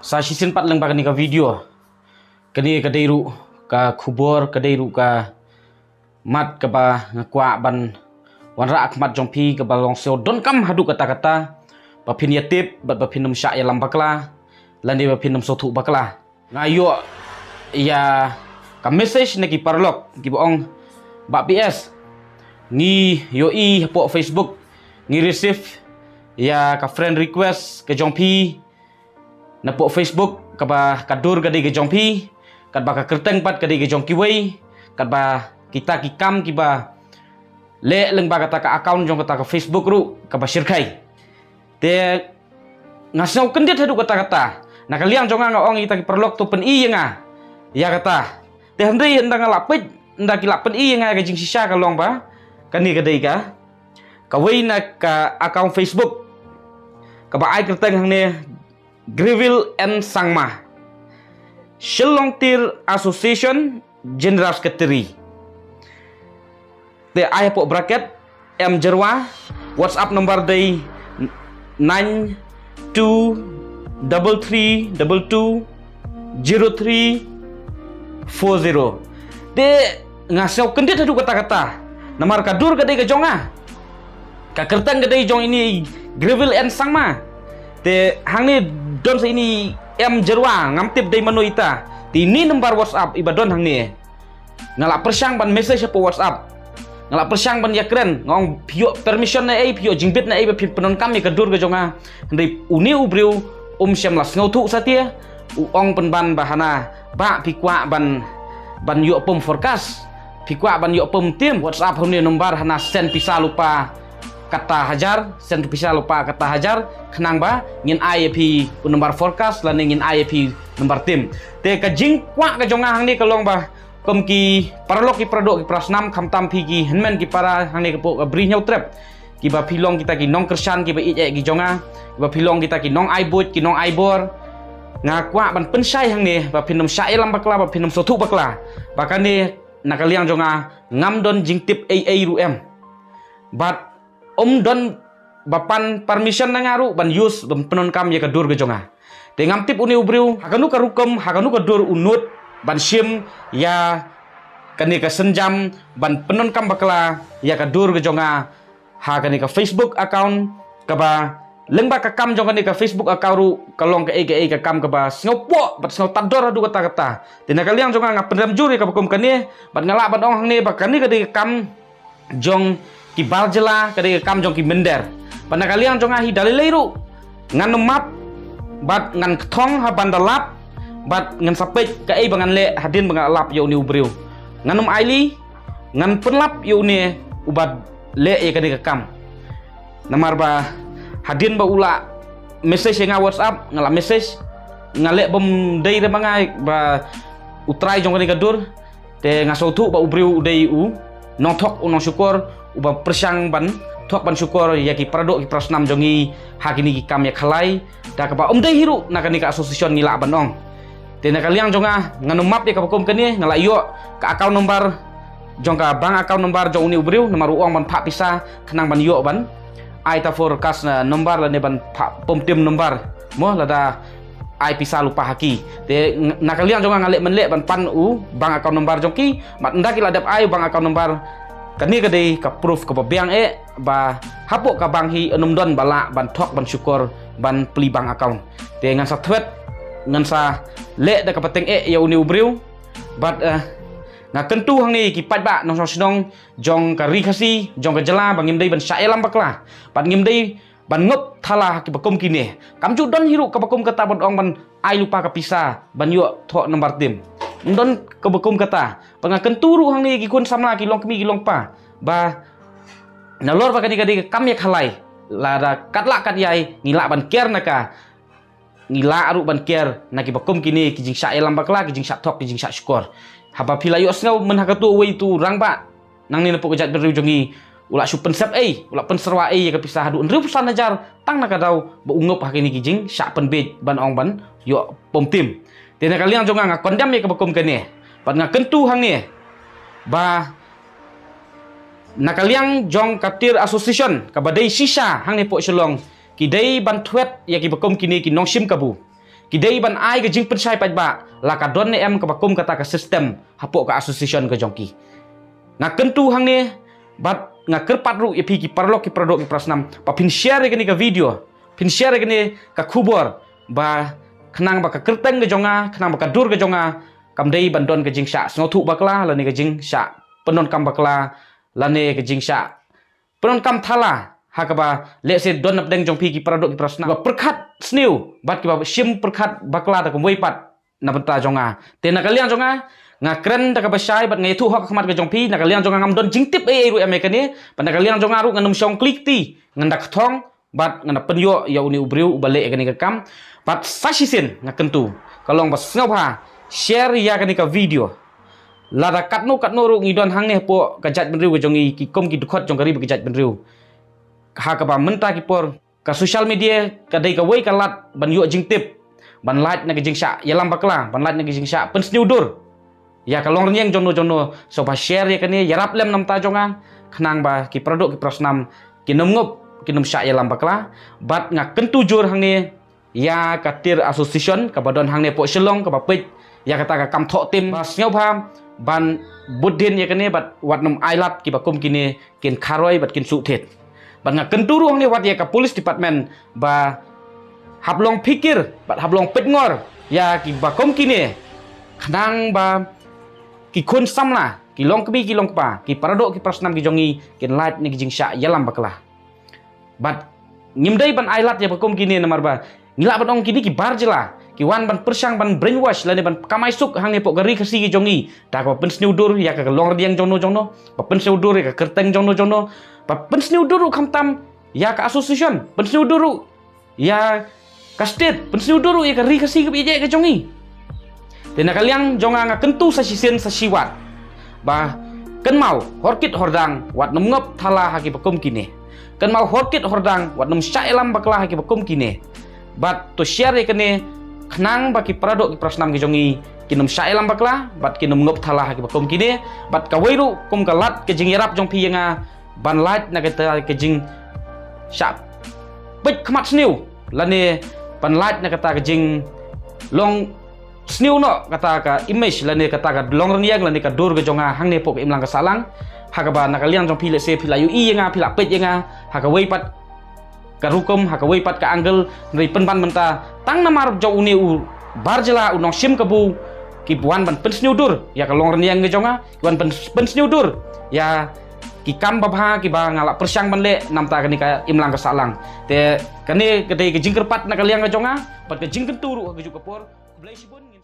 Sa season 4 lang ba kani ka video. Kani kadairu ka khubor kadairu ka mat ka ba ngakwa ban wanra akmat jongpi ka balong seo don kam hadu kata-kata bapin yatip bat bapin num sya ya lambakla landi bapin num sotu bakla ngayo ya ka message na ki parlok ki boong ba PS ni yoi po Facebook ni receive ya ka friend request ke jongpi na po Facebook ka ba kadur ka di ke jongpi kat ba ka kerteng pat ka di ke jongki wei kat ba kita kikam kiba le leng ba kata ka account jong kata ka Facebook ru ka ba shirkai te ngasau kendit hadu kata-kata nak liang jong nga ong ita ki perlok tu pen i nga ya kata te hendai nda ngalapit nda ki lapen i nga ka jing sisa ka long ba kani ka dei ka wei na ka account Facebook ka ba ai kerteng hang ne Greville and Sangma Shillong Tir Association General Secretary te ai po bracket M Jerwa WhatsApp number day 9233220340 te ngasau kendit hadu kata-kata namar kadur kadai ka jonga ka kertang kadai jong ini Greville and Sangma te hang ni don sa ini M Jerwa ngamtip day manu ita tini nomor WhatsApp ibadon hang ni ngala persyang ban message po WhatsApp ngala persyang ban yakren ngong pio permission na pio jingbit na penon kami kadur ka jonga ndai uni ubriu syam las ngautu satia uong penban bahana ba pikwa ban yo pom forecast pikwa ban yo pom tim WhatsApp hone nomor hana sen pisa lupa kata hajar sen pisa lupa kata hajar kenang ba ngin IAP nomor forecast lan ngin IAP nomor tim te ka jingkwa ka jonga hang ni kalong ba kom ki parlok ki pradok ki prasnam khamtam phi ki henmen ki para hang ne ko bri nyau trap ki ba philong kita ki nong kersan ki ba i ki jonga ki ba philong kita ki nong aibut ki nong aibor ngakwa ban pensai hang ne ba phinom syai lam bakla ba phinom sotu bakla bakan ne nakaliang jonga ngamdon jingtip ru em bat don bapan permission na ngaru ban use ban penon kam ya kadur ke jonga te ngamtip uni ubriu hakanu karukem hakanu kadur unut ban sim ya kani ka senjam ban penon kam bakla ya kadur ke jonga ha kani ka Facebook account ka ba lengba ka kam jong kani ka Facebook account ru kalong ka ka kam ka ba sngopo bat sngo tador adu kata-kata tina kaliang jonga ngap pendam juri ka bakum kani bat ngala ban ong hang ne bakani ka di kam jong ki baljela ka di kam jong ki mender ban kaliang jonga hi dalileiru ngan map bat ngan kthong ha bandalap bat ngan sapet ka bangan le hadin bangan lap yo ni ubriu nganum aili ngan penlap yo ni ubat le ka di kam namar ba hadin ba ula message nga WhatsApp ngala message ngale bom dei re bangai ba utrai jong ni gadur te ngaso tu ba ubriu dei nong thok nong syukur uba persyang ban thok ban syukur ya ki pradok ki prasnam jongi hakini ki kam ya khalai da ka ba dei hiru nakani ka association ngila banong te nakaliang jonga nganu map ya ka bakum kani ngala yo ka account number jong ka bank account number jong ni ubriu nomor uang ban pha pisa kenang ban yo ban ai ta forecast na number la ne ban pom tim number mo la da ai pisa lupa haki te nakaliang jonga ngale menle ban pan bank account number jongki mat ndaki la dap ai bank account number kani kadai ka proof ka bank ba hapok ka bank hi enum don bala ban thok ban syukur ban pli bank account te ngan sa thwet ngan sa le da ka pateng ya uni ubriu bat nga kentu hang ni ki pat ba nong snong jong ka rikasi jong ka jela bangim dei ban syaelam bakla ban ngim dei ban ngop thala ki bakum kini kam ju don hiru ka bakum kata ban ong ban ai lupa ka pisa ban yo thok nomor tim don ka bakum kata panga kenturu hang ni ki kun samla ki long kemi ki long pa ba nalor ba kadi kadi kam ya khalai lada katla kat yai ngila ban ker naka ngila aru ban ker naki bakum kini ki jing syaelam bakla ki jing syak thok ki jing syak syukur haba pila yo snau men hakatu wei tu rang ba nang ni lepok kejat beru jongi ula su pensep ula penserwa ya kepisah hadu ndru pesan ajar tang nak dau ba ungop hakini ki jing syak penbej ban ong ban yo pom tim te nak kaliang jonga nga kondam ya ke bakum kani ban nga kentu hang ni ba nakaliang jong katir association kabadai sisa hang ni pok selong ki dei ban thwet ya ki bakum kini ki nong sim kabu kidai ban ai ke jing pensai pai ba la ka don ne em ka bakum kata ka sistem hapok ka association ke jongki nga kentu hang ne bat nga kerpat ru epi ki parlok ki produk ki prasnam pa pin share ke ni ka video pin share ke ni ka khubor ba khnang ba ka kerteng ke jonga khnang ba ka dur ke jonga kam dei ban don ke jing sha snothu bakla la ni ke jing sha penon kam bakla la ne ke jing sha penon kam thala hakaba let's say don nap deng jong pi ki produk ki prasna ba perkhat sniu bat ki ba sim perkhat bakla ta ko moi pat na banta jonga te na kalian jonga nga kren ta ka basai bat ngai thu hok khmat ke jong pi na kalian jonga ngam don jing tip e ru ame kani pan na kalian jonga ru nganum song klik ti ngandak thong bat ngana penyo ya uni ubriu balik kani ka kam bat sasisin nga kentu kalong ba snau ha share ya kani ka video lada katno ru ngidon hang ne po ka jat benriu ke jongi ki kom ki dukhot jong kari ke jat benriu ha ka ba menta ki por ka social media ka dei ka wei ka lat ban yu jing tip ban like na ke jing sha yalam bakla ban like na ke jing sha pen sniudur ya kalong renyeng jono so ba share ya kani yarap lem nam ta jonga khnang ba ki produk ki prosnam ki nom ngop ki nom sha yalam bakla bat nga kentu jur hang ne ya katir association ka badon hang ne po shelong ka ba pej ya kata ka kam thok tim ba sneu pham ban buddhin ya kani bat wat nom ailat ki ba kum kini kin kharoi bat kin su thet bat nga kentu ru hang ne wat ya ka police department ba hablong pikir bat hablong pet ngor ya ki ba kum kini khnang ba ki khun samla ki long kbi ki long pa ki paradok ki prasnam ki jongi kin light ni ki jing sha yalam bakla bat nyimdai ban ailat ya bakum kini namar ba ngila ban ong kini ki barjela ki wan ban persang ban brainwash lane ban kamai suk hang ne pok gari khasi ki jongi ta ko pen sniudur ya ka long riang jono ba pen sniudur ya ka kerteng jono ba pen sniudur kham tam ya ka association pen sniudur ya ka state pen sniudur ya ka ri khasi ki je ka jongi Tena kalian jonga nga kentu sa sisen sa siwat ba ken mau horkit hordang wat numngop thala haki bakum kini ken mau horkit hordang wat num syailam bakla haki bakum kini bat to share kene khnang baki paradok ki prasnam ki jongi kinum syailam bakla bat kinum ngop thala haki bakum kini bat kawairu kum kalat ke jing yarap jong pi nga ban light na kata ke jing sya pej khmat sniu lane ban light na kata ke jing long sniu no kata ka image lane kata ka long reniang lane ka dur ke jonga hang ne pok imlang ka salang hakaba na kalian jong pile se pila yu i nga pila pet nga haka wei pat ka rukum haka wei pat ka angle nri penban menta tang namar jo uni u barjela unong sim kabu ki buan ban pen sniu dur ya ka long reniang ke jonga buan pen sniu dur ya ki kam babha ki ba ngala persang ban le namta ka ni ka imlang ka salang te kani kedai ke jingker pat na kalian ka jonga pat ke jingken turu ke ju kapor Blai sibun ngin